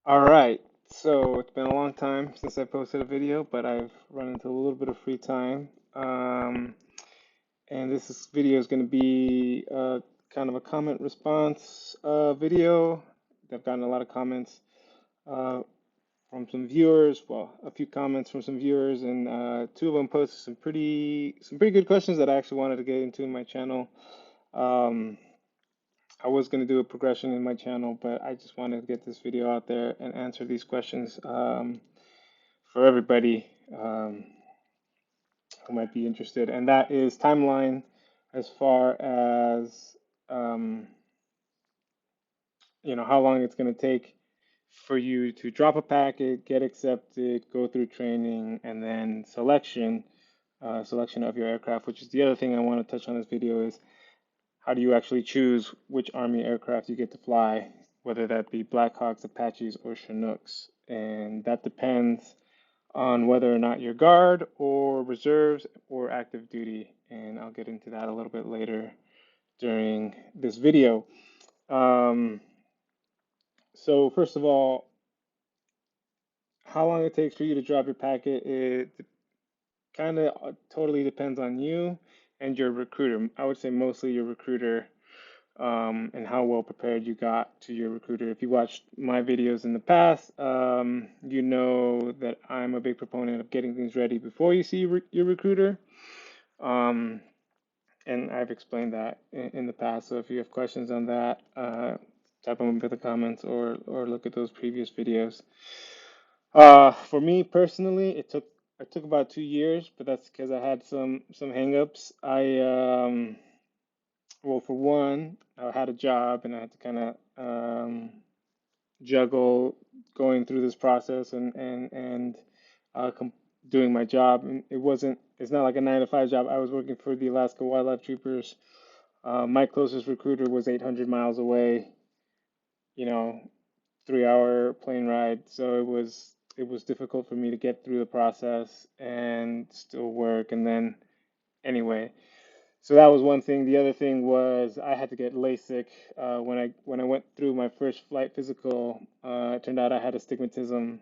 All right, so it's been a long time since I posted a video, but I've run into a little bit of free time. And video is going to be kind of a comment response video. I've gotten a lot of comments uh, from some viewers, well, a few comments from some viewers, and two of them posted some pretty good questions that I actually wanted to get into in my channel. Um, I was going to do a progression in my channel, but I just wanted to get this video out there and answer these questions for everybody who might be interested. And that is timeline as far as um, how long it's going to take for you to drop a packet, get accepted, go through training, and then selection of your aircraft, which is the other thing I want to touch on this video is how do you actually choose which Army aircraft you get to fly, whether that be Blackhawks, Apaches, or Chinooks. And that depends on whether or not you're Guard or Reserves or active duty. And I'll get into that a little bit later during this video. Um, so first of all, how long it takes for you to drop your packet, it kind of totally depends on you and your recruiter. I would say mostly your recruiter and how well prepared you got to your recruiter. If you watched my videos in the past, you know that I'm a big proponent of getting things ready before you see your recruiter. Um, and I've explained that in the past. So if you have questions on that, type them into the comments or look at those previous videos. For me personally, it took about 2 years, but that's because I had some hangups. Well, for one, I had a job and I had to kind of juggle going through this process and com doing my job. And it's not like a 9 to 5 job. I was working for the Alaska Wildlife Troopers. My closest recruiter was 800 miles away, you know, 3 hour plane ride. So it was difficult for me to get through the process and still work. And then anyway. So that was one thing. The other thing was I had to get LASIK when I went through my first flight physical. It turned out I had astigmatism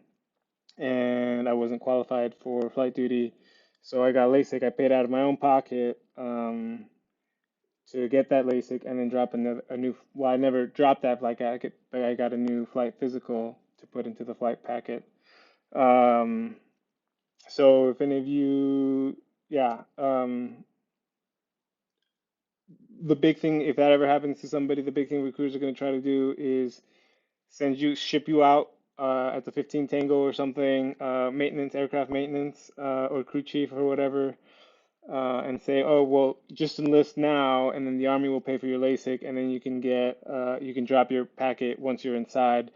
and I wasn't qualified for flight duty, so I got LASIK. I paid out of my own pocket to get that LASIK and then drop a new. Well, I never dropped that flight packet, but I got a new flight physical to put into the flight packet. Um, so if any of you, yeah. The big thing, if that ever happens to somebody, the big thing recruiters are going to try to do is ship you out at the 15 Tango or something, maintenance, aircraft maintenance, or crew chief or whatever, and say, oh, well, just enlist now, and then the Army will pay for your LASIK, and then you can drop your packet once you're inside.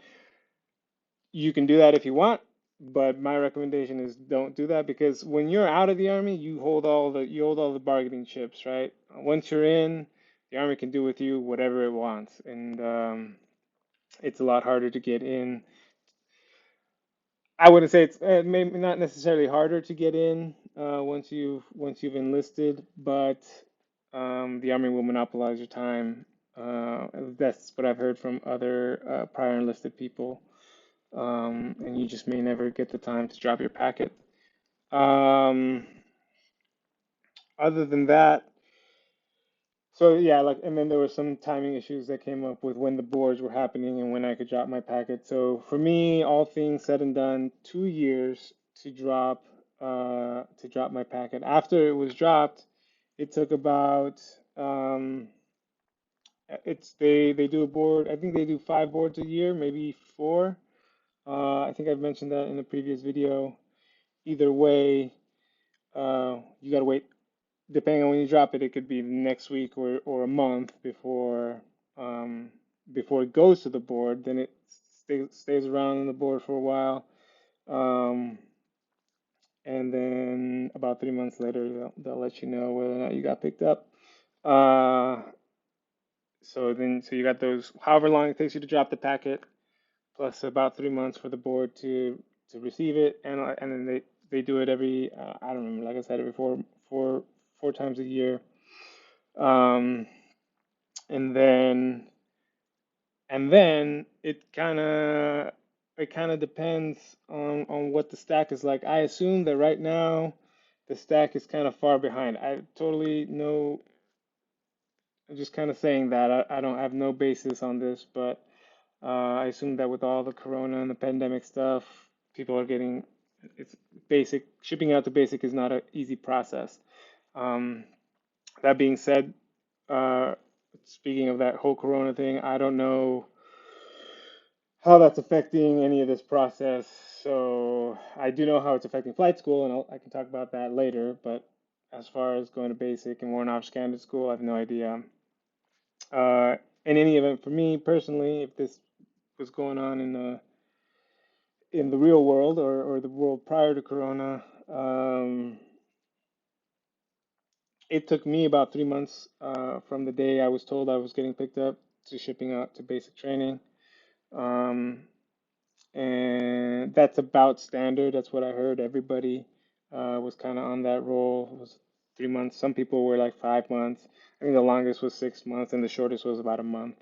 You can do that if you want, but my recommendation is don't do that because when you're out of the Army, you hold all the bargaining chips, right? Once you're in, the Army can do with you whatever it wants, and it's a lot harder to get in. I wouldn't say it's maybe not necessarily harder to get in once you've enlisted, but the Army will monopolize your time. That's what I've heard from other prior enlisted people, and you just may never get the time to drop your packet. Um, Other than that, so yeah, like, and then there were some timing issues that came up with when the boards were happening and when I could drop my packet. So for me, all things said and done, 2 years to drop my packet. After it was dropped, it took about they do a board. I think they do 5 boards a year, maybe four. I think I've mentioned that in a previous video. Either way, you gotta wait depending on when you drop it, it could be next week or a month um, before it goes to the board. Then it stays around on the board for a while, um, and then about 3 months later, they'll let you know whether or not you got picked up. Uh, so you got those however long it takes you to drop the packet, plus about 3 months for the board to receive it, and then they do it every I don't remember, like I said, every four times a year. Um, and then it kind of it kind of depends on what the stack is like. I assume that right now the stack is kind of far behind. I totally know. I'm just kind of saying that. I don't have no basis on this, but I assume that with all the corona and the pandemic stuff, people are getting it's basic. Shipping out to basic is not an easy process. Um, that being said, uh, speaking of that whole corona thing, I don't know how that's affecting any of this process. So I do know how it's affecting flight school, and I can talk about that later. But as far as going to basic and warrant officer candidate school, I have no idea. Uh, in any event, for me personally, if this was going on in the real world or the world prior to Corona, it took me about 3 months from the day I was told I was getting picked up to shipping out to basic training. Um, and that's about standard. That's what I heard. Everybody was kind of on that roll. It was 3 months. Some people were like 5 months. I think the longest was 6 months, and the shortest was about a month.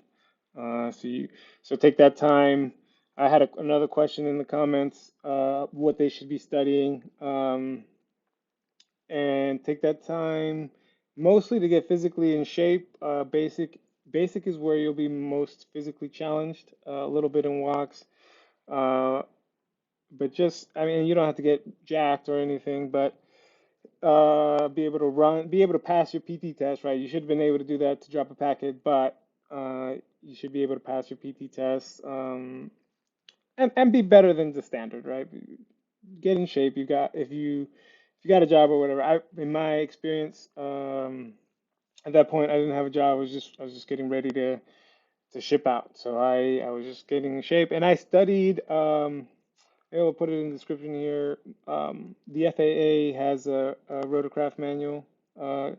So take that time. I had another question in the comments, what they should be studying, and take that time mostly to get physically in shape. Basic is where you'll be most physically challenged. A little bit in walks, uh, but just I mean you don't have to get jacked or anything, but be able to run, be able to pass your PT test, right? You should have been able to do that to drop a packet, but you should be able to pass your PT test, and be better than the standard, right? Get in shape. You got if you got a job or whatever. In my experience, at that point, I didn't have a job. I was just getting ready to ship out. So I was just getting in shape, and I studied. Maybe I'll put it in the description here. The FAA has a rotorcraft manual, uh,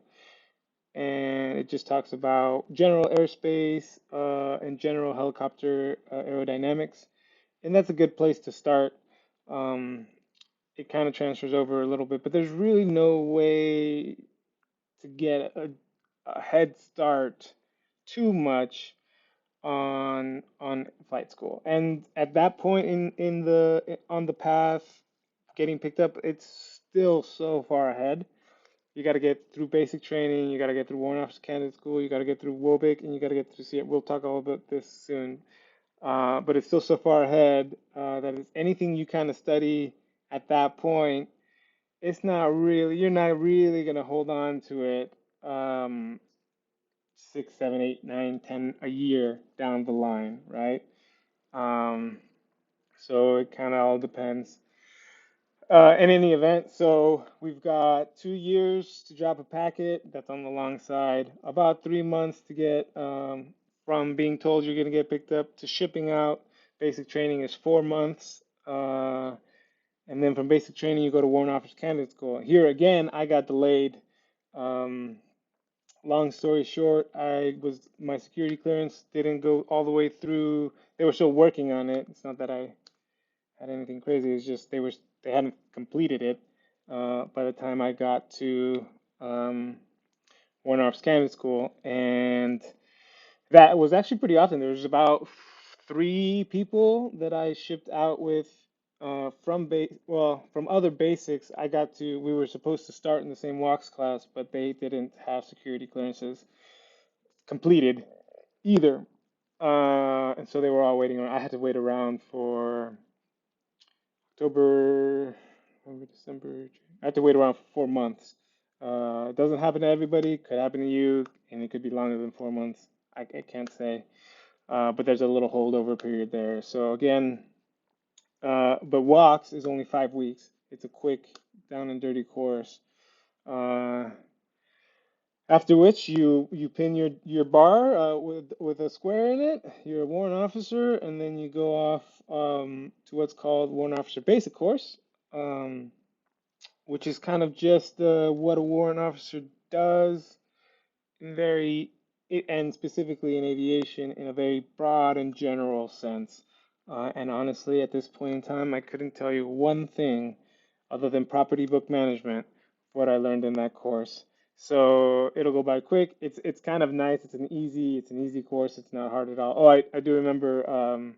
and it just talks about general airspace and general helicopter aerodynamics, and that's a good place to start. Um, it kind of transfers over a little bit, but there's really no way to get a head start too much on flight school. And at that point in the on the path getting picked up, it's still so far ahead. You got to get through basic training, you got to get through warrant officer candidate school, you got to get through WOBIC, and you got to get through CM. We'll talk all about this soon. But it's still so far ahead that it's anything you kind of study at that point, it's not really, you're not really gonna hold on to it 6, 7, 8, 9, 10 a year down the line, right? Um, so it kind of all depends. In any event, so we've got 2 years to drop a packet. That's on the long side. About 3 months to get from being told you're going to get picked up to shipping out. Basic training is 4 months. And then from basic training, you go to warrant officer candidate school. Here again, I got delayed. Um, Long story short, I was my security clearance didn't go all the way through. They were still working on it. It's not that I had anything crazy. It's just they hadn't completed it by the time I got to um, Warren Arps Candidate School, and that was actually pretty often. There was about 3 people that I shipped out with from other basics. We were supposed to start in the same walks class, but they didn't have security clearances completed either. And so they were all waiting around. I had to wait around for October, November, December. I had to wait around for 4 months. It doesn't happen to everybody. Could happen to you, and it could be longer than 4 months. I can't say. But there's a little holdover period there. So again, but walks is only 5 weeks. It's a quick down and dirty course. Uh, After which you pin your bar with a square in it. You're a warrant officer, and then you go off to what's called warrant officer basic course, um, which is kind of just what a warrant officer does in very and specifically in aviation in a very broad and general sense. And honestly, at this point in time, I couldn't tell you one thing other than property book management, what I learned in that course. So it'll go by quick. It's kind of nice. It's an easy course. It's not hard at all. Oh, I do remember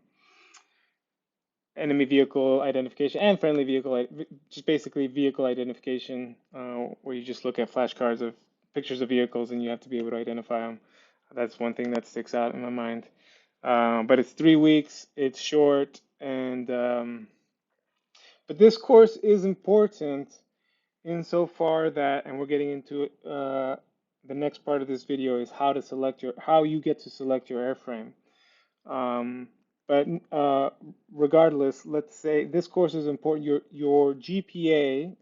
enemy vehicle identification and friendly vehicle, just basically vehicle identification, where you just look at flashcards of pictures of vehicles and you have to be able to identify them. That's one thing that sticks out in my mind. But it's 3 weeks, it's short, and but this course is important insofar that, and we're getting into it, the next part of this video is how you get to select your airframe. Um, but regardless, let's say this course is important. Your GPA,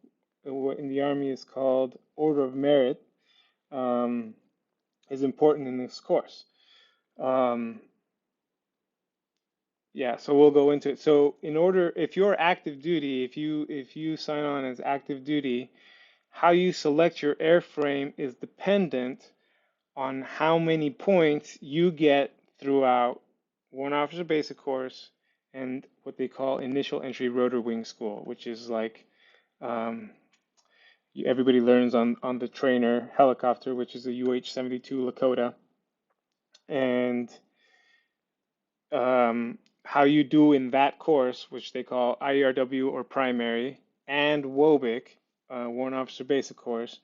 what in the Army is called Order of Merit, um, is important in this course. Um, yeah, so we'll go into it. So if you're active duty, if you sign on as active duty, how you select your airframe is dependent on how many points you get throughout Warrant Officer Basic Course and what they call Initial Entry Rotor Wing School, which is like um, everybody learns on the trainer helicopter, which is a UH-72 Lakota, and how you do in that course, which they call IERW or primary, and WOBIC, Warrant Officer Basic Course,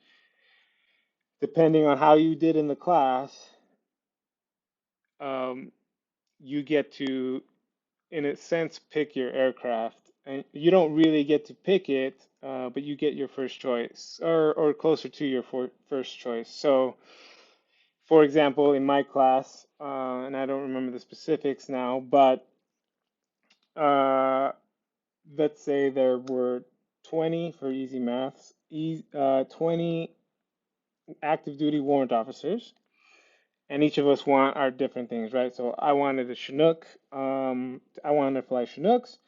depending on how you did in the class, um, you get to, in a sense, pick your aircraft. And you don't really get to pick it, but you get your first choice, or closer to your first choice. So, for example, in my class, and I don't remember the specifics now, but uh, let's say there were 20 for easy maths, 20 active duty warrant officers, and each of us want our different things, right? So I wanted a Chinook. I wanted to fly Chinooks.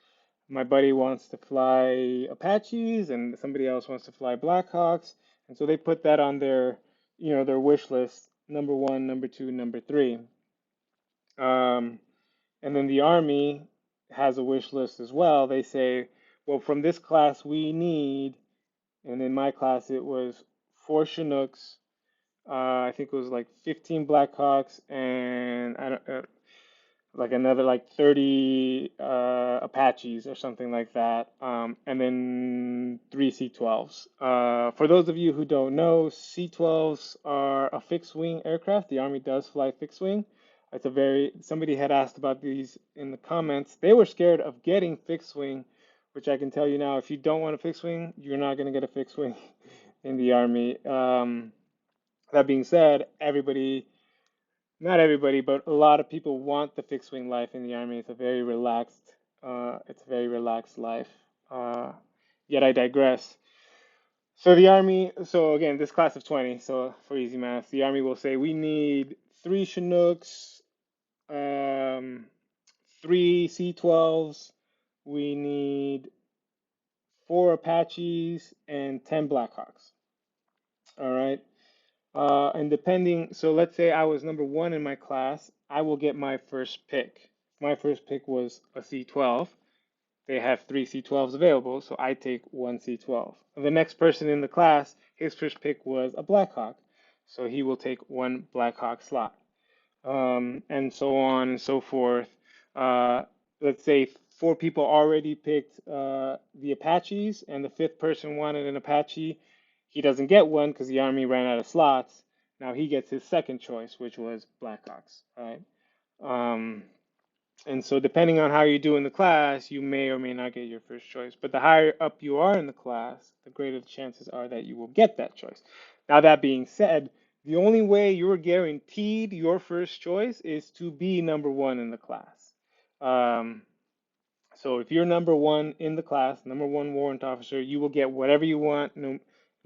My buddy wants to fly Apaches, and somebody else wants to fly Blackhawks. And so they put that on their wish list, number one, number two, number three. Um, and then the Army has a wish list as well. They say, well, from this class we need, and in my class it was 4 Chinooks. I think it was like 15 Blackhawks, and I don't, like another like 30 Apaches or something like that, and then 3 C-12s. For those of you who don't know, C-12s are a fixed wing aircraft. The Army does fly fixed wing. Somebody had asked about these in the comments. They were scared of getting fixed wing, which I can tell you now, if you don't want a fixed wing, you're not going to get a fixed wing in the Army. That being said, not everybody, but a lot of people want the fixed wing life in the Army. It's a very relaxed life. Uh, Yet I digress. So again, this class of 20, so for easy math, the Army will say we need 3 Chinooks, um, 3 C-12s, we need 4 Apaches, and 10 Blackhawks. All right. So let's say I was number one in my class, I will get my first pick. My first pick was a C-12. They have 3 C-12s available, so I take 1 C-12. The next person in the class, his first pick was a Blackhawk, so he will take 1 Blackhawk slot, and so on and so forth. Uh, let's say 4 people already picked the Apaches, and the fifth person wanted an Apache. He doesn't get one because the Army ran out of slots. Now he gets his second choice, which was Blackhawks, right? Um, and so, depending on how you do in the class, you may or may not get your first choice. But the higher up you are in the class, the greater the chances are that you will get that choice. Now, that being said, the only way you're guaranteed your first choice is to be number one in the class. Um, so, if you're number one in the class, number one warrant officer, you will get whatever you want, no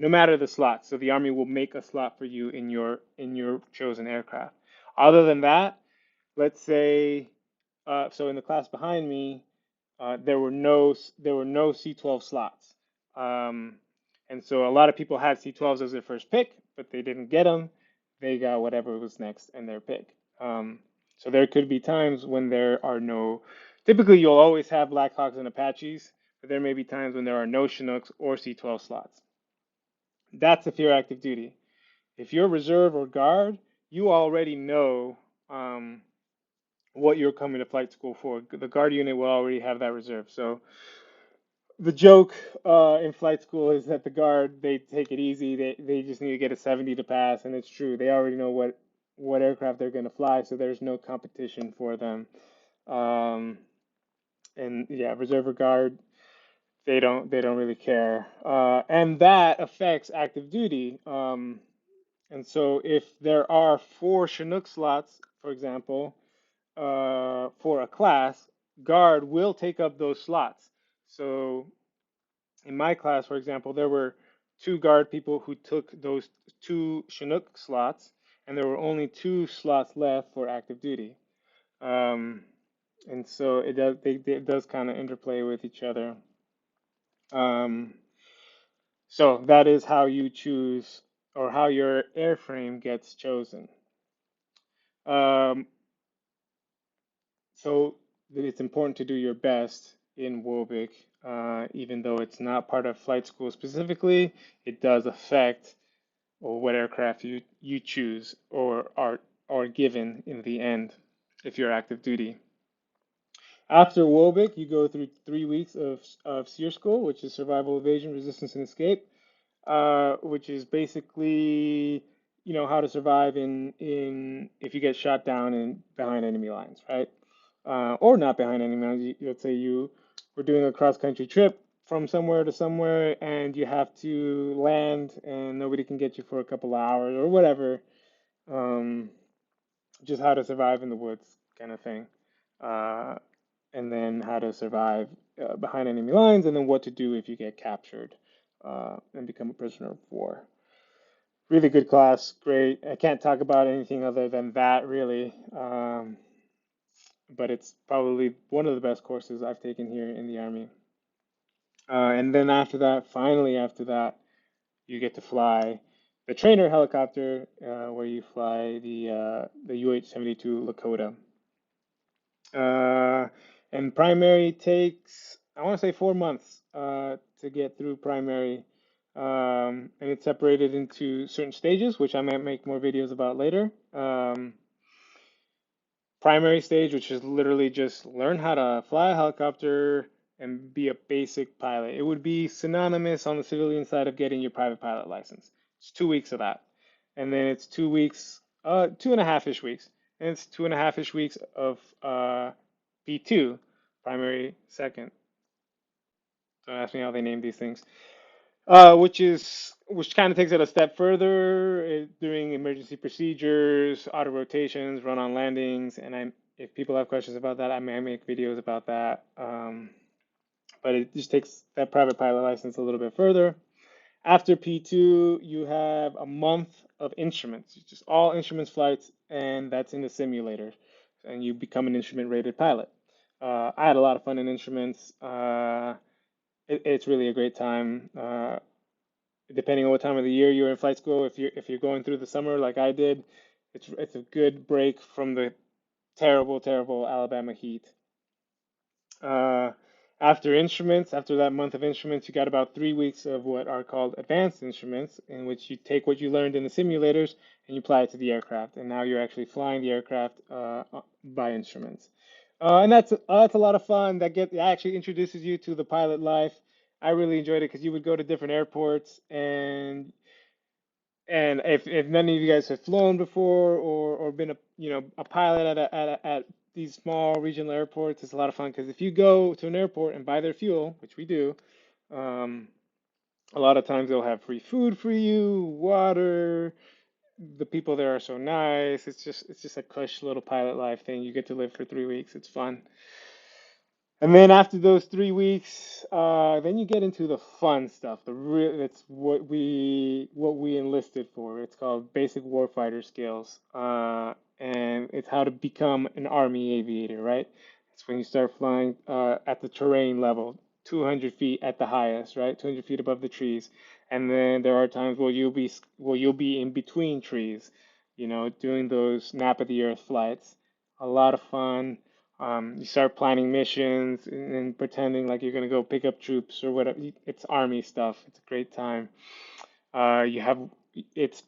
matter the slot. So, the Army will make a slot for you in your chosen aircraft. Other than that, let's say so in the class behind me, there were no C-12 slots, um, and so a lot of people had C-12s as their first pick, but they didn't get them. They got whatever was next in their pick. So there could be times when there are no. Typically, you'll always have Blackhawks and Apaches, but there may be times when there are no Chinooks or C-12 slots. That's if you're active duty. If you're reserve or guard, you already know. what you're coming to flight school for. The guard unit will already have that reserve. So the joke in flight school is that the guard, they take it easy. They just need to get a 70 to pass, and it's true. They already know what aircraft they're going to fly, so there's no competition for them. Um, and yeah, reserve or guard, they don't really care. And that affects active duty. And so if there are four Chinook slots, for example, for a class, guard will take up those slots. So in my class, for example, there were two guard people who took those two Chinook slots, and there were only two slots left for active duty. Um, and so it does kind of interplay with each other. Um, so that is how you choose or how your airframe gets chosen. Um, so it's important to do your best in Wobik, even though it's not part of flight school specifically. It does affect or what aircraft you choose or given in the end if you're active duty. After Wobik, you go through 3 weeks of SEER school, which is survival, evasion, resistance, and escape, which is basically how to survive in if you get shot down in behind enemy lines, right? Or not behind enemy lines. Let's say you were doing a cross country trip from somewhere to somewhere, and you have to land, and nobody can get you for a couple of hours or whatever. Um, just how to survive in the woods, kind of thing. Uh, and then how to survive behind enemy lines, and then what to do if you get captured and become a prisoner of war. Really good class, great. I can't talk about anything other than that, really. But it's probably one of the best courses I've taken here in the Army. And then after that, finally after that, you get to fly the trainer helicopter, where you fly the UH-72 Lakota. Uh, and primary takes, I want to say 4 months to get through primary. And it's separated into certain stages, which I might make more videos about later. Primary stage, which is literally just learn how to fly a helicopter and be a basic pilot. It would be synonymous on the civilian side of getting your private pilot license. It's 2 weeks of that. And then it's 2 weeks, 2.5-ish weeks. And it's 2.5-ish weeks of P2, primary second. Don't ask me how they name these things. Which kind of takes it a step further, doing emergency procedures, auto rotations, run on landings, and if people have questions about that, I may make videos about that. But it just takes that private pilot license a little bit further. After P2, you have a month of instruments, just all instruments flights, and that's in the simulator, and you become an instrument rated pilot. I had a lot of fun in instruments. It's really a great time. Depending on what time of the year you're in flight school, if you're going through the summer like I did, it's a good break from the terrible, terrible Alabama heat. Uh, After instruments, after that month of instruments, you got about 3 weeks of what are called advanced instruments, in which you take what you learned in the simulators and you apply it to the aircraft. And now you're actually flying the aircraft by instruments. And that's a lot of fun. That actually introduces you to the pilot life. I really enjoyed it because you would go to different airports, and if none of you guys have flown before or been a pilot at these small regional airports, it's a lot of fun because if you go to an airport and buy their fuel, which we do, um, a lot of times they'll have free food for you, water. The people there are so nice. It's just a cush little pilot life thing. You get to live for 3 weeks. It's fun. And then after those 3 weeks, then you get into the fun stuff. That's what we enlisted for. It's called Basic Warfighter Skills, and it's how to become an Army aviator, right? It's when you start flying at the terrain level, 200 feet at the highest, right? 200 feet above the trees, and then there are times where you'll be in between trees, doing those nap of the earth flights. A lot of fun. You start planning missions and pretending like you're gonna go pick up troops or whatever. It's army stuff. It's a great time. You have it's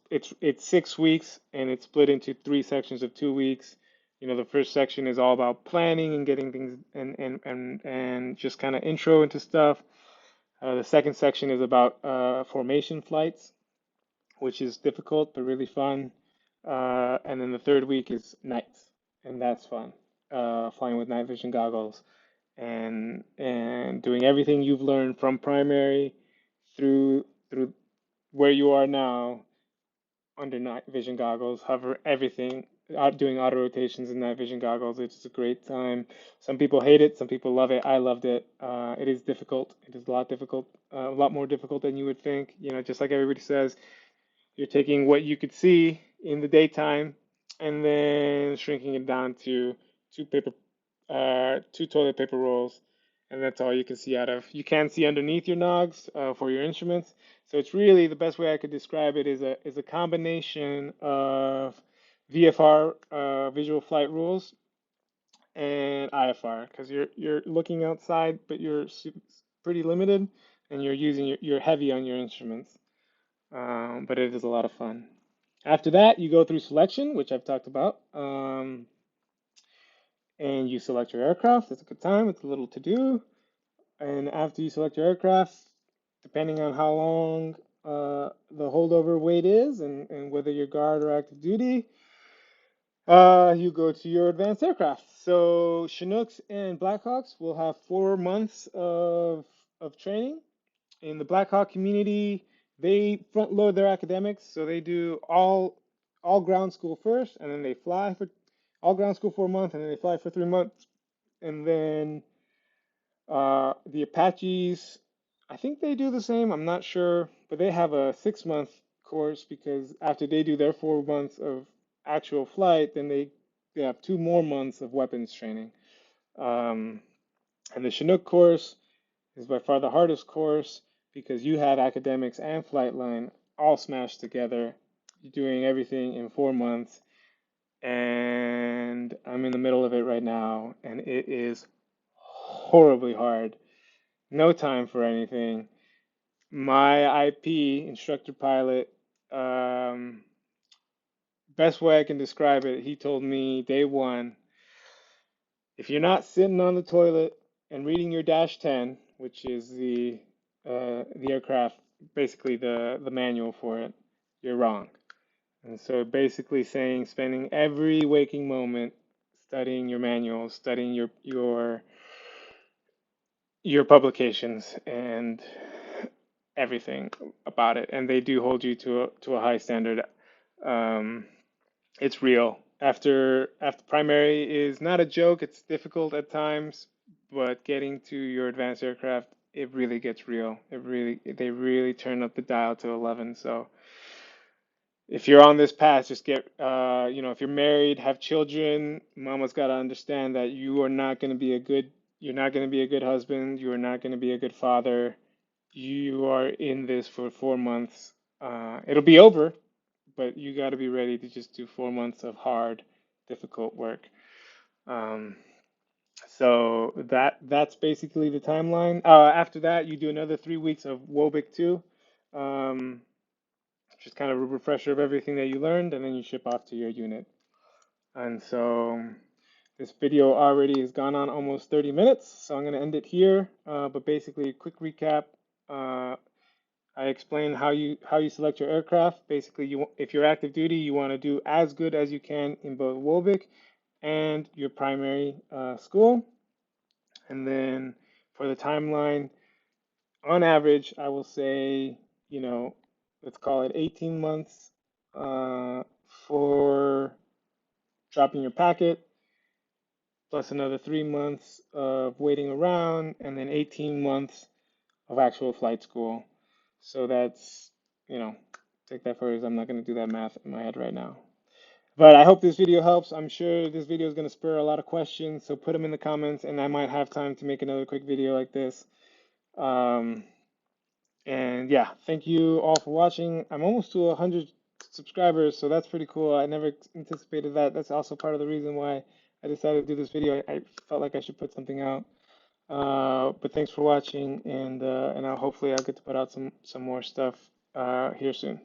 6 weeks and it's split into three sections of 2 weeks. The first section is all about planning and getting things and just kind of intro into stuff. The second section is about formation flights, which is difficult but really fun. And then the third week is nights, and that's fun. Flying with night vision goggles and doing everything you've learned from primary through where you are now under night vision goggles, hover everything, doing auto rotations in night vision goggles. It's a great time. Some people hate it, some people love it. I loved it. It is difficult. It is a lot difficult, a lot more difficult than you would think. Just like everybody says, you're taking what you could see in the daytime and then shrinking it down to two paper, two toilet paper rolls, and that's all you can see out of. You can see underneath your nogs for your instruments. So it's really the best way I could describe it is a combination of VFR, visual flight rules, and IFR, because you're looking outside, but you're pretty limited, and you're heavy on your instruments. But it is a lot of fun. After that, you go through selection, which I've talked about, and you select your aircraft. It's a good time. It's a little to do. And after you select your aircraft, depending on how long the holdover wait is and whether you're guard or active duty, you go to your advanced aircraft. So Chinooks and Blackhawks will have 4 months of training. In the Blackhawk community, they front load their academics, so they do all ground school first, and then they fly for all ground school for a month, and then they fly for 3 months, and then the Apaches, I think they do the same. I'm not sure, but they have a 6 month course because after they do their 4 months of actual flight, then they have 2 more months of weapons training. Um, and the Chinook course is by far the hardest course because you have academics and flight line all smashed together. You're doing everything in 4 months, and I'm in the middle of it right now, and it is horribly hard. No time for anything. My IP, instructor pilot, um, best way I can describe it, he told me day one, if you're not sitting on the toilet and reading your dash 10, which is the aircraft, basically the manual for it, you're wrong. And so basically saying spending every waking moment studying your manuals, studying your publications and everything about it. And they do hold you to a high standard. Um, it's real. After primary is not a joke. It's difficult at times, but getting to your advanced aircraft, it really gets real. They really turn up the dial to 11. So if you're on this path, just if you're married, have children, mama's got to understand that you're not going to be a good husband. You are not going to be a good father. You are in this for 4 months. It'll be over, but you got to be ready to just do 4 months of hard, difficult work. Um, so that's basically the timeline. After that, you do another 3 weeks of WOBIC 2, just kind of a refresher of everything that you learned, and then you ship off to your unit. And so this video already has gone on almost 30 minutes, so I'm going to end it here. But basically, a quick recap. Uh, I explained how you select your aircraft. Basically, if you're active duty, you want to do as good as you can in both WOBIC and your primary school. And then for the timeline, on average, I will say, let's call it 18 months for dropping your packet, plus another 3 months of waiting around, and then 18 months of actual flight school. So that's, take that for as I'm not going to do that math in my head right now. But I hope this video helps. I'm sure this video is going to spur a lot of questions, so put them in the comments, and I might have time to make another quick video like this. Um, and yeah, thank you all for watching. I'm almost to 100 subscribers, so that's pretty cool. I never anticipated that. That's also part of the reason why I decided to do this video. I felt like I should put something out. But thanks for watching, and hopefully I'll get to put out some more stuff here soon.